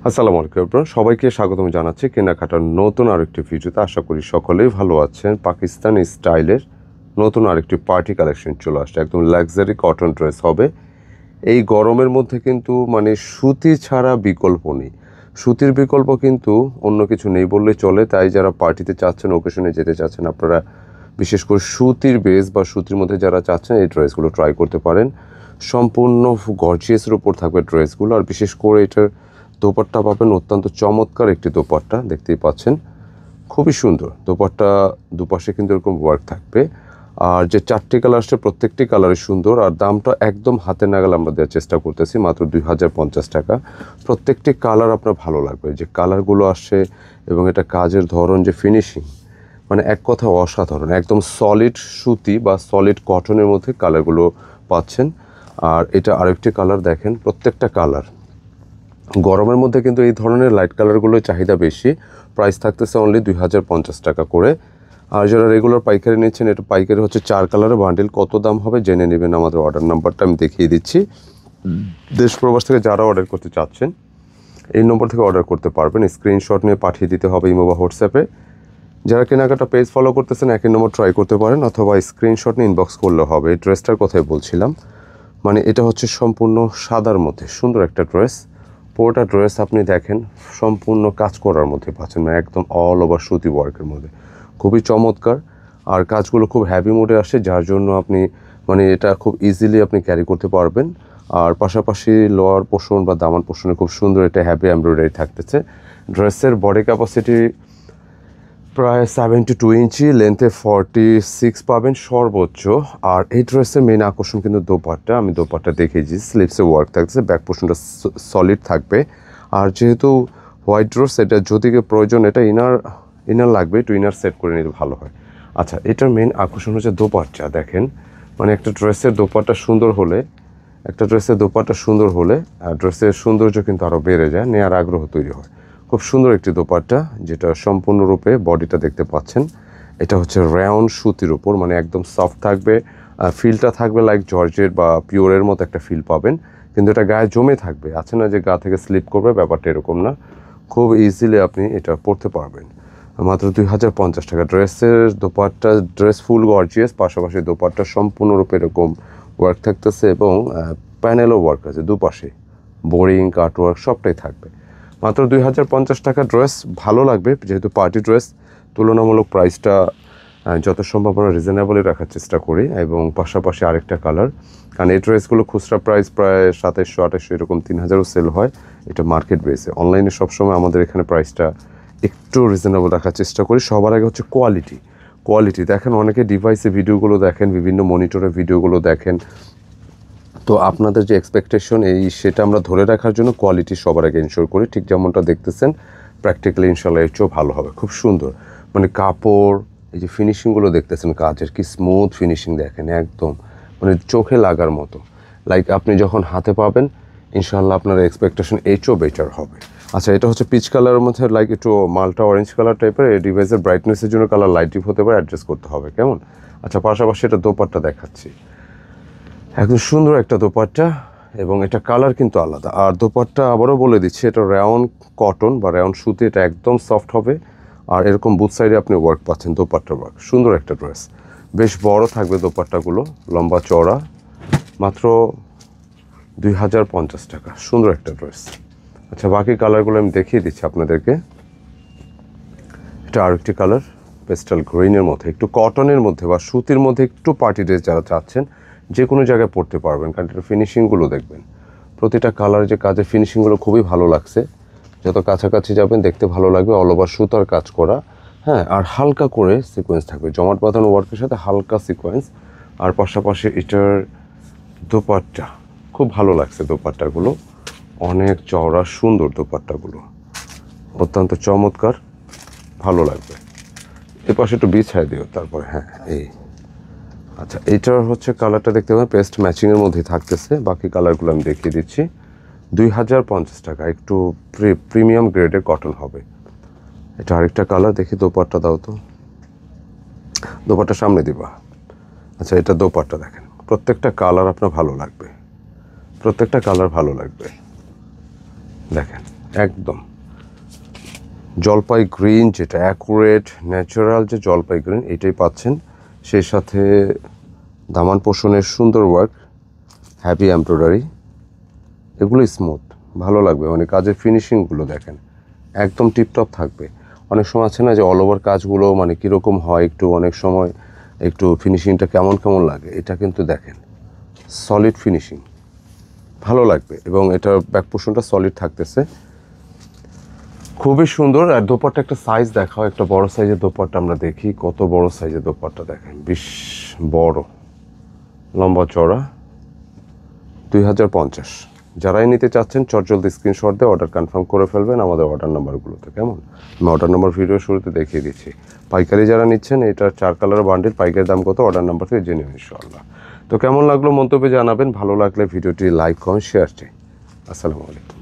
আসসালামু আলাইকুম এভরিওয়ান, সবাইকে স্বাগতম জানাচ্ছি কেনাকাটার নতুন আরেকটি ভিডিওতে। আশা করি সকলেই ভালো আছেন। পাকিস্তানি স্টাইলের নতুন আরেকটি পার্টি কালেকশন চলে আসছে। একদম লাক্সারি কটন ড্রেস হবে। এই গরমের মধ্যে কিন্তু মানে সুতি ছাড়া বিকল্প নেই। সুতির বিকল্প কিন্তু অন্য কিছু নেই বললেই চলে। তাই যারা পার্টিতে চাচ্ছেন, ওকেশনে যেতে চাচ্ছেন, আপনারা বিশেষ করে সুতির বেস বা সুতির মধ্যে যারা চাচ্ছেন এই ড্রেসগুলো ট্রাই করতে পারেন। সম্পূর্ণ গর্জিয়াসের উপর থাকবে ড্রেসগুলো। আর বিশেষ করে এটার দোপাট্টা পাবেন অত্যন্ত চমৎকার একটি দোপাট্টা, দেখতেই পাচ্ছেন খুবই সুন্দর। দোপাট্টা দুপাশে কিন্তু এরকম ওয়ার্ক থাকবে। আর যে চারটি কালার আসছে প্রত্যেকটি কালারই সুন্দর। আর দামটা একদম হাতে নাগাল আমরা দেওয়ার চেষ্টা করতেছি, মাত্র 2050 টাকা। প্রত্যেকটি কালার আপনার ভালো লাগবে, যে কালারগুলো আসছে এবং এটা কাজের ধরন, যে ফিনিশিং, মানে এক কথা অসাধারণ। একদম সলিড সুতি বা সলিড কটনের মধ্যে কালারগুলো পাচ্ছেন। আর এটা আরেকটি কালার দেখেন, প্রত্যেকটা কালার গরমের মধ্যে কিন্তু এই ধরনের লাইট কালারগুলোর চাহিদা বেশি। প্রাইস থাকতেছে অনলি 2050 টাকা করে। আর যারা রেগুলার পাইকারি নিচ্ছেন, এটা পাইকারি হচ্ছে 4 কালারের বান্ডিল। কত দাম হবে জেনে নেবেন। আমাদের অর্ডার নাম্বারটা আমি দেখিয়ে দিচ্ছি। দেশ প্রবাস থেকে যারা অর্ডার করতে চাচ্ছেন এই নম্বর থেকে অর্ডার করতে পারবেন। স্ক্রিনশট নিয়ে পাঠিয়ে দিতে হবে ইমো বা হোয়াটসঅ্যাপে। যারা কেনাকাটা পেজ ফলো করতেছেন একই নম্বর ট্রাই করতে পারেন, অথবা স্ক্রিনশট নিয়ে ইনবক্স করলে হবে। এই ড্রেসটার কথাই বলছিলাম, মানে এটা হচ্ছে সম্পূর্ণ সাদার মধ্যে সুন্দর একটা ড্রেস। পুরোটা ড্রেস আপনি দেখেন সম্পূর্ণ কাজ করার মধ্যে পাচ্ছেন, মানে একদম অল ওভার সুতি ওয়ার্কের মধ্যে, খুবই চমৎকার। আর কাজগুলো খুব হ্যাভি মোডে আসে, যার জন্য আপনি মানে এটা খুব ইজিলি আপনি ক্যারি করতে পারবেন। আর পাশাপাশি লোয়ার পোর্শন বা দামান পোর্শনে খুব সুন্দর একটা হ্যাভি এমব্রয়ডারি থাকতেছে। ড্রেসের বডি ক্যাপাসিটি প্রায় 72 ইঞ্চি, লেন্থে 46 পাবেন সর্বোচ্চ। আর এই ড্রেসের মেন আকর্ষণ কিন্তু দোপাট্টা। আমি দোপাট্টা দেখেছি, স্লিভসে ওয়ার্ক থাকছে, ব্যাক পোর্শনটা সলিড থাকবে। আর যেহেতু হোয়াইট ড্রেস, এটা যদি প্রয়োজন এটা ইনার লাগবে, একটু ইনার সেট করে নিতে ভালো হয়। আচ্ছা, এটার মেন আকর্ষণ হচ্ছে দোপাট্টা। দেখেন মানে একটা ড্রেসের দোপাট্টা সুন্দর হলে, ড্রেসের সৌন্দর্য কিন্তু আরও বেড়ে যায়, নেয়ার আগ্রহ তৈরি হয়। খুব সুন্দর একটি দোপাট্টা, যেটা সম্পূর্ণরূপে বডিটা দেখতে পাচ্ছেন। এটা হচ্ছে রাউন্ড সুতির উপর, মানে একদম সফট থাকবে। ফিলটা থাকবে লাইক জর্জেট বা পিওরের মতো একটা ফিল পাবেন, কিন্তু এটা গায়ে জমে থাকবে। আছে না যে গা থেকে স্লিপ করবে, ব্যাপারটা এরকম না। খুব ইজিলি আপনি এটা পরতে পারবেন। মাত্র 2050 টাকা। ড্রেসের দোপাট্টা, ড্রেস ফুল গর্জিয়াস, পাশাপাশি দোপাট্টা সম্পূর্ণরূপে এরকম ওয়ার্ক থাকতেছে এবং প্যানেলও ওয়ার্ক আছে দুপাশে, বোরিং কাটওয়ার্ক সবটাই থাকবে। মাত্র 2050 টাকা। ড্রেস ভালো লাগবে, যেহেতু পার্টি ড্রেস, তুলনামূলক প্রাইসটা যত সম্ভব আমরা রিজনেবলই রাখার চেষ্টা করি। এবং পাশাপাশি আরেকটা কালার, কারণ এই ড্রেসগুলো খুচরা প্রাইস প্রায় 2700-2800 এরকম 3000ও সেল হয়। এটা মার্কেট বেসে। অনলাইনে সবসময় আমাদের এখানে প্রাইসটা একটু রিজনেবল রাখার চেষ্টা করি। সবার আগে হচ্ছে কোয়ালিটি দেখেন। অনেকে ডিভাইসে ভিডিওগুলো দেখেন, বিভিন্ন মনিটরে ভিডিওগুলো দেখেন, তো আপনাদের যে এক্সপেকটেশন সেটা আমরা ধরে রাখার জন্য কোয়ালিটি সবার আগে ইনশিওর করি। ঠিক যেমনটা দেখতেছেন, প্র্যাকটিক্যালি ইনশাল্লাহ এর চেয়েও ভালো হবে। খুব সুন্দর, মানে কাপড়, এই যে ফিনিশিংগুলো দেখতেছেন, কাজের কি স্মুথ ফিনিশিং দেখেন, একদম মানে চোখে লাগার মতো। লাইক আপনি যখন হাতে পাবেন ইনশাল্লাহ আপনার এক্সপেকটেশন এর চেয়েও বেটার হবে। আচ্ছা, এটা হচ্ছে পিচ কালারের মধ্যে, লাইক একটু মাল্টা অরেঞ্জ কালার টাইপের। এই ডিভাইসের ব্রাইটনেসের জন্য কালার লাইট ডিপ হতে পারে, অ্যাডজাস্ট করতে হবে কেমন। আচ্ছা, পাশাপাশি এটা দোপাট্টা দেখাচ্ছি, একদম সুন্দর একটা দোপাট্টা, এবং এটা কালার কিন্তু আলাদা। আর দোপাট্টা আবারও বলে দিচ্ছি, এটা রাউন্ড কটন বা রাউন্ড সুতি, এটা একদম সফট হবে। আর এরকম বুথ সাইডে আপনি ওয়ার্ক পাচ্ছেন, দোপাট্টার ওয়ার্ক। সুন্দর একটা ড্রেস, বেশ বড় থাকবে দোপাট্টাগুলো, লম্বা চওড়া। মাত্র 2050 টাকা, সুন্দর একটা ড্রেস। আচ্ছা, বাকি কালারগুলো আমি দেখিয়ে দিচ্ছি আপনাদেরকে। এটা আরেকটি কালার, পেস্টাল গ্রিনের মধ্যে, একটু কটনের মধ্যে বা সুতির মধ্যে একটু পার্টি ড্রেস যারা চাচ্ছেন, যে কোনো জায়গায় পরতে পারবেন। কারণ এটা ফিনিশিংগুলো দেখবেন, প্রতিটা কালার যে কাজের ফিনিশিংগুলো খুবই ভালো লাগছে। যত কাছাকাছি যাবেন দেখতে ভালো লাগবে। অল ওভার সুতার কাজ করা, হ্যাঁ, আর হালকা করে সিকোয়েন্স থাকবে, জমাট বাঁধানো ওয়ার্কের সাথে হালকা সিকোয়েন্স। আর পাশাপাশি এটার দোপাট্টা খুব ভালো লাগছে। দোপাট্টাগুলো অনেক চওড়া, সুন্দর দোপাট্টাগুলো, অত্যন্ত চমৎকার, ভালো লাগবে। এ পাশে একটু বিছাই দিও তারপরে, হ্যাঁ এই। আচ্ছা, এইটার হচ্ছে কালারটা দেখতে পাবেন পেস্ট ম্যাচিংয়ের মধ্যেই থাকতেছে। বাকি কালারগুলো আমি দেখিয়ে দিচ্ছি। 2050 টাকা, একটু প্রিমিয়াম গ্রেডের কটন হবে। এটা আরেকটা কালার, দেখি দোপাট্টা দাও তো, দোপাট্টা সামনে দিবা। আচ্ছা, এটা দোপাট্টা দেখেন, প্রত্যেকটা কালার আপনার ভালো লাগবে, প্রত্যেকটা কালার ভালো লাগবে। দেখেন একদম জলপাই গ্রিন, যেটা অ্যাকুরেট ন্যাচারাল যে জলপাই গ্রিন এটাই পাচ্ছেন। সেই সাথে দামান পোষণের সুন্দর ওয়ার্ক, হ্যাভি এমব্রয়ডারি, এগুলো স্মুথ, ভালো লাগবে। মানে কাজের ফিনিশিংগুলো দেখেন একদম টিপটপ থাকবে। অনেক সময় আছে না যে অল ওভার কাজগুলো মানে কীরকম হয়, একটু অনেক সময় একটু ফিনিশিংটা কেমন কেমন লাগে, এটা কিন্তু দেখেন সলিড ফিনিশিং, ভালো লাগবে। এবং এটার ব্যাক পোর্শনটা সলিড থাকতেছে, খুবই সুন্দর। আর দোপাট্টা একটা সাইজ দেখাও, একটা বড় সাইজের দোপাট্টা আমরা দেখি, কত বড় সাইজের দোপাট্টা দেখেন, বেশ বড়, লম্বা চড়া, 2050। যারাই নিতে চাচ্ছেন চটজলদি স্ক্রিনশট দিয়ে অর্ডার কনফার্ম করে ফেলবেন আমাদের অর্ডার নাম্বারগুলোতে। কেমন, আমি অর্ডার নাম্বার ভিডিও শুরুতে দেখিয়ে দিচ্ছি। পাইকারি যারা নিচ্ছেন, এটার 4 কালার বান্ডিল, পাইকারি দাম কত অর্ডার নাম্বার থেকে জেনে নিন ইনশাআল্লাহ। তো কেমন লাগলো মন্তব্যে জানাবেন, ভালো লাগলে ভিডিওটি লাইক কমেন্ট শেয়ার চাই। আসসালামু আলাইকুম।